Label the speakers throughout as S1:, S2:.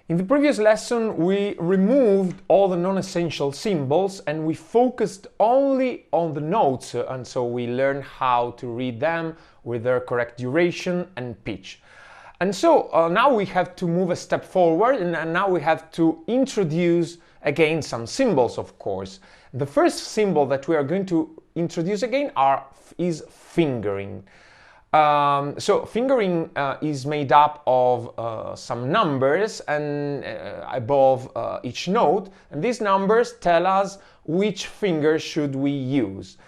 S1: In the previous lesson, we removed all the non-essential symbols and we focused only on the notes, and so we learned how to read them with their correct duration and pitch. And so now we have to move a step forward, and now we have to introduce again some symbols, of course. The first symbol that we are going to introduce again is fingering. So fingering is made up of some numbers and above each note, and these numbers tell us which finger should we use.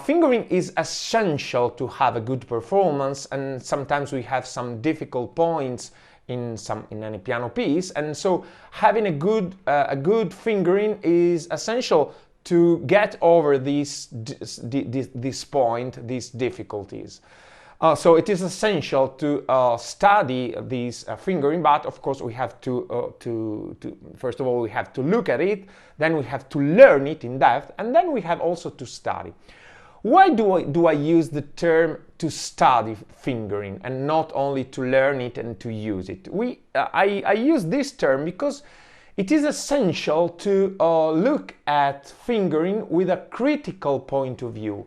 S1: Fingering is essential to have a good performance, and sometimes we have some difficult points in any piano piece, and so having a good fingering is essential to get over this point, these difficulties. So it is essential to study this fingering, but of course we have to first of all we have to look at it, then we have to learn it in depth, and then we have also to study. Why do I use the term to study fingering and not only to learn it and to use it? I use this term because it is essential to look at fingering with a critical point of view.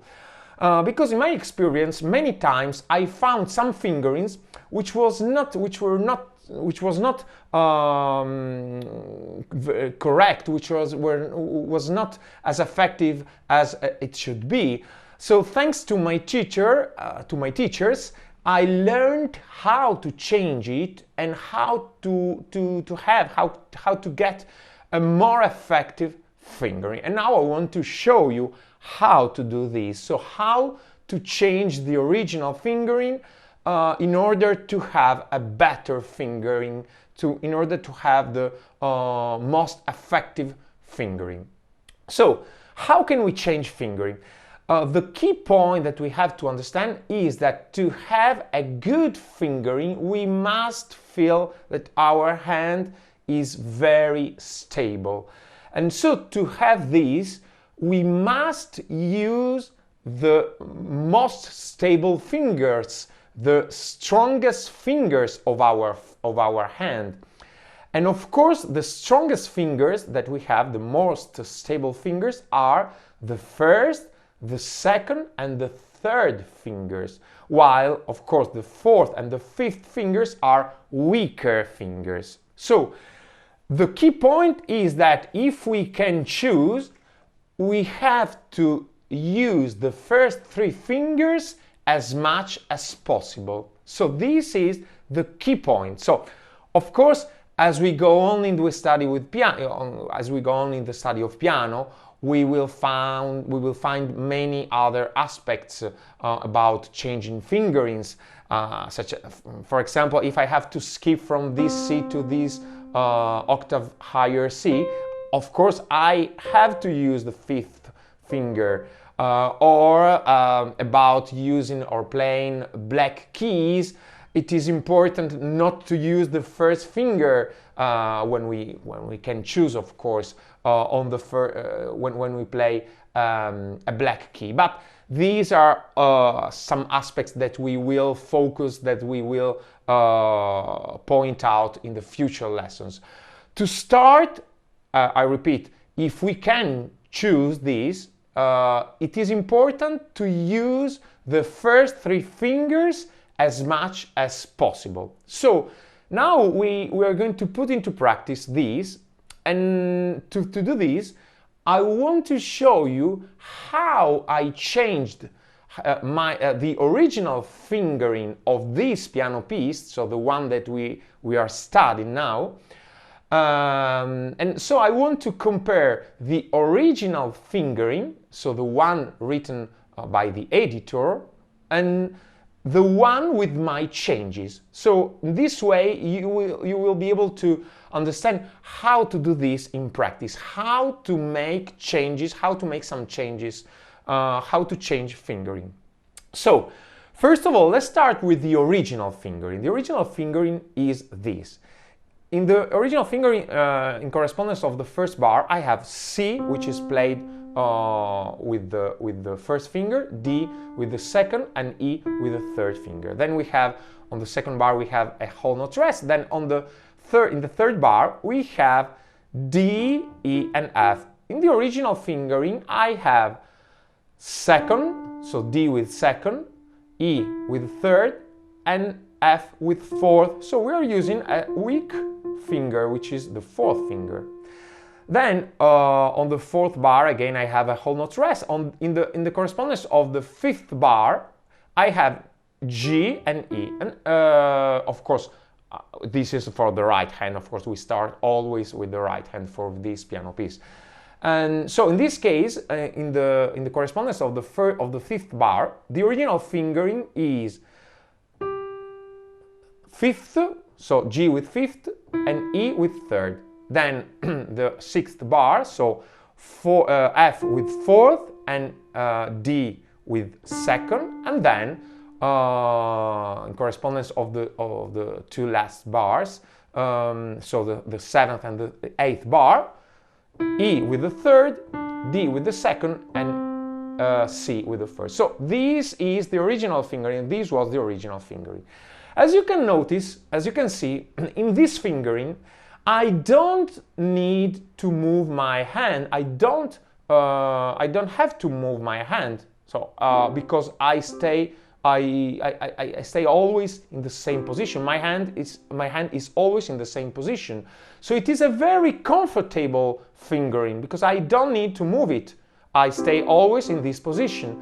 S1: Because in my experience, many times I found some fingerings which was not correct, which was not as effective as it should be. So thanks to my teachers, I learned how to change it and how to get a more effective fingering. And now I want to show you how to do this. So how to change the original fingering in order to have a better fingering, in order to have the most effective fingering. So how can we change fingering? The key point that we have to understand is that to have a good fingering, we must feel that our hand is very stable. And so to have this, we must use the most stable fingers, the strongest fingers of our hand. And of course, the strongest fingers that we have, the most stable fingers, are the first, the second, and the third fingers, while of course the fourth and the fifth fingers are weaker fingers. So the key point is that if we can choose, we have to use the first three fingers as much as possible. So this is the key point. So of course, as we go on in the study with piano, we will find many other aspects about changing fingerings, such as, for example, if I have to skip from this C to this octave higher C, of course I have to use the fifth finger, or about using or playing black keys. It is important not to use the first finger when we can choose, of course, on the when we play a black key. But these are some aspects that we will focus, that we will point out in the future lessons. To start, I repeat, if we can choose this, it is important to use the first three fingers as much as possible. So now we are going to put into practice these, and to do this, I want to show you how I changed the original fingering of this piano piece, so the one that we are studying now. And so I want to compare the original fingering, so the one written by the editor, and the one with my changes. So this way you will be able to understand how to do this in practice, how to make changes, how to make some changes, how to change fingering. So first of all, let's start with the original fingering. The original fingering is this. In the original fingering, in correspondence of the first bar, I have C, which is played with the first finger, D with the second, and E with the third finger. Then we have on the second bar we have a whole note rest. Then on the in the third bar we have D, E, and F. In the original fingering I have second, so D with second, E with third, and F with fourth. So we are using a weak finger, which is the fourth finger. Then on the fourth bar again I have a whole note rest. In the correspondence of the fifth bar I have G and E, and of course this is for the right hand. Of course we start always with the right hand for this piano piece. And so in this case, in the correspondence of the fifth bar, the original fingering is fifth, so G with fifth and E with third. Then the sixth bar, so F with fourth and D with second, and then in correspondence of the two last bars, so the seventh and the eighth bar, E with the third, D with the second, and C with the first. So this is the original fingering, this was the original fingering. As you can notice, as you can see, in this fingering, I don't need to move my hand. I don't have to move my hand. So because I stay always in the same position. My hand is always in the same position. So it is a very comfortable fingering because I don't need to move it. I stay always in this position.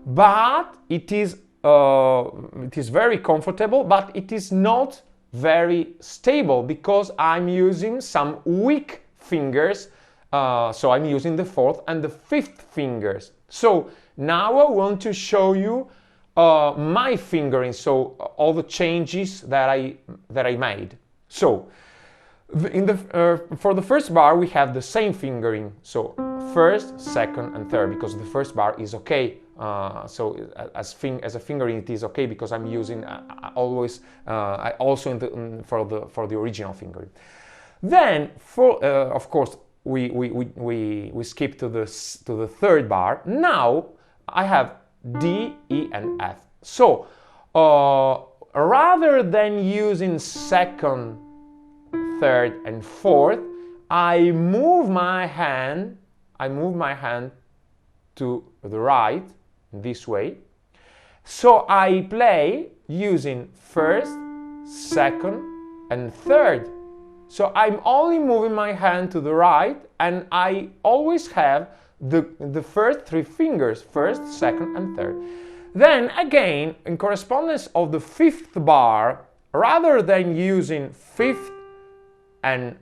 S1: But it is very comfortable, but it is not very stable because I'm using some weak fingers. So I'm using the fourth and the fifth fingers. So now I want to show you my fingering, so all the changes that I made. So for the first bar we have the same fingering, so first, second, and third, because the first bar is okay. So as a fingering it is okay because I'm using always also for the original fingering. Then of course we skip to the third bar. Now I have D, E, and F. So rather than using second, third, and fourth, I move my hand to the right this way. So I play using first, second, and third. So I'm only moving my hand to the right, and I always have the first three fingers, first, second, and third. Then again, in correspondence of the fifth bar, rather than using fifth and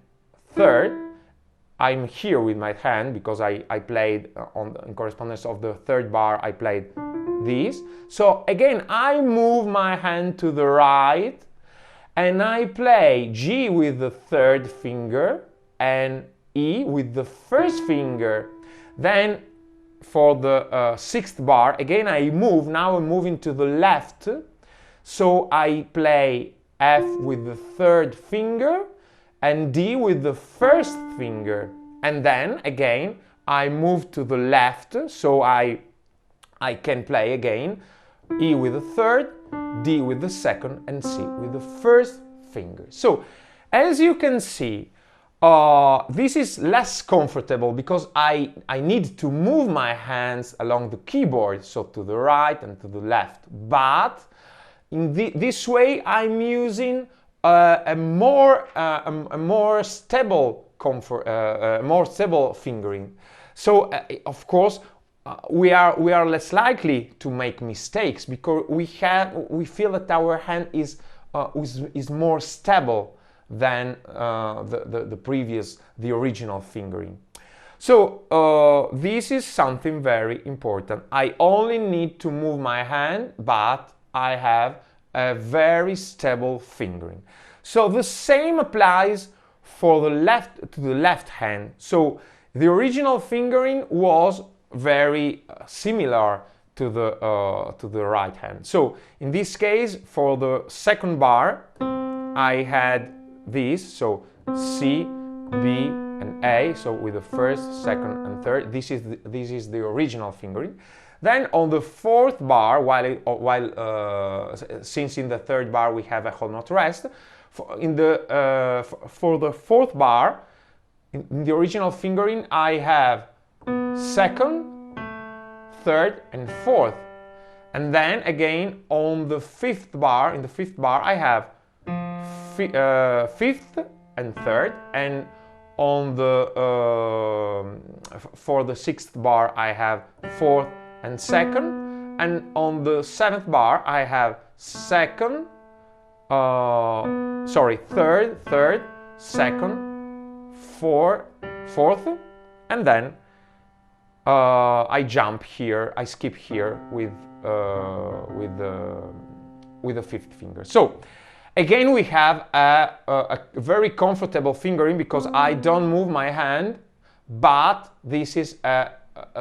S1: third, I'm here with my hand because I played in correspondence of the third bar, I played this. So again, I move my hand to the right and I play G with the third finger and E with the first finger. Then for the sixth bar, again now I'm moving to the left, so I play F with the third finger and D with the first finger, and then again I move to the left, so I can play again E with the third, D with the second, and C with the first finger. So as you can see, this is less comfortable because I need to move my hands along the keyboard, so to the right and to the left. But in this way, I'm using a more stable fingering. So of course, we are less likely to make mistakes because we feel that our hand is more stable than the original fingering. So this is something very important. I only need to move my hand, but I have a very stable fingering. So the same applies for the left hand. So the original fingering was very similar to the right hand. So in this case, for the second bar, I had this, so C, B, and A, so with the first, second, and third. This is the original fingering. Then on the fourth bar, since in the third bar we have a whole note rest, for the fourth bar, in the original fingering, I have second, third, and fourth. And then again on the fifth bar, I have fifth and third, and on the for the sixth bar I have fourth and second, and on the seventh bar I have third, second, fourth, and then I jump here, I skip here with the fifth finger. So again, we have a very comfortable fingering because I don't move my hand, but this is a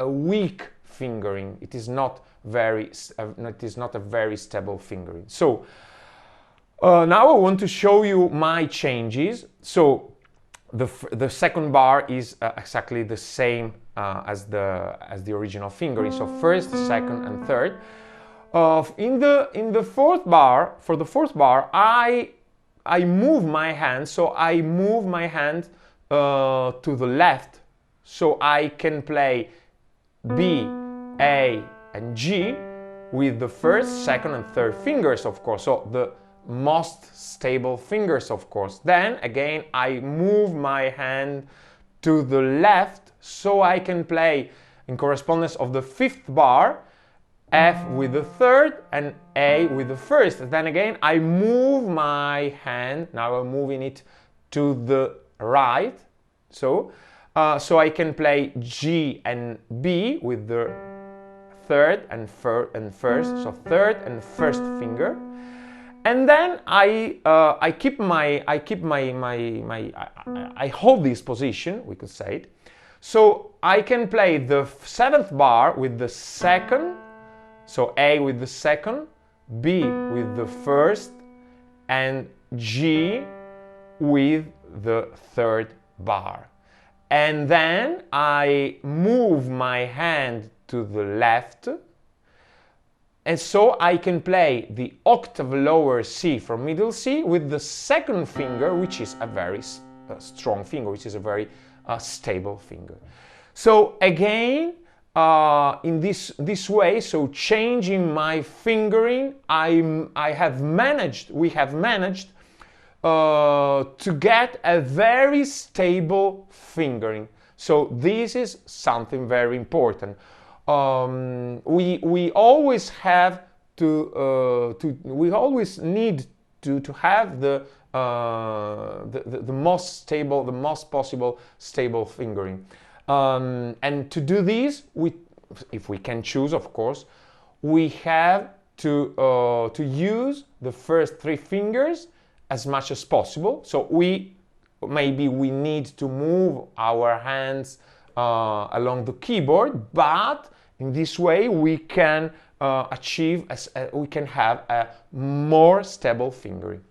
S1: weak fingering. It is not a very stable fingering. So now I want to show you my changes. So the second bar is exactly the same as the original fingering. So first, second, and third. In the fourth bar, for the fourth bar, I move my hand. So I move my hand to the left, so I can play B, A, and G with the first, second, and third fingers, of course. So the most stable fingers, of course. Then again, I move my hand to the left, so I can play in correspondence of the fifth bar, F with the third and A with the first. Then again, I move my hand, now I'm moving it to the right, so I can play G and B with the third and first, so third and first finger. And then I hold this position, we could say it. So I can play the seventh bar with the second, so A with the second, B with the first, and G with the third bar. And then I move my hand to the left, and so I can play the octave lower C from middle C with the second finger, which is a very strong finger, which is a very stable finger. So again, in this way, so changing my fingering, we have managed to get a very stable fingering. So this is something very important. We always have we always need to have the most stable, the most possible stable fingering. And to do this, if we can choose, of course, we have to use the first three fingers as much as possible. So maybe we need to move our hands along the keyboard, but in this way we can we can have a more stable fingering.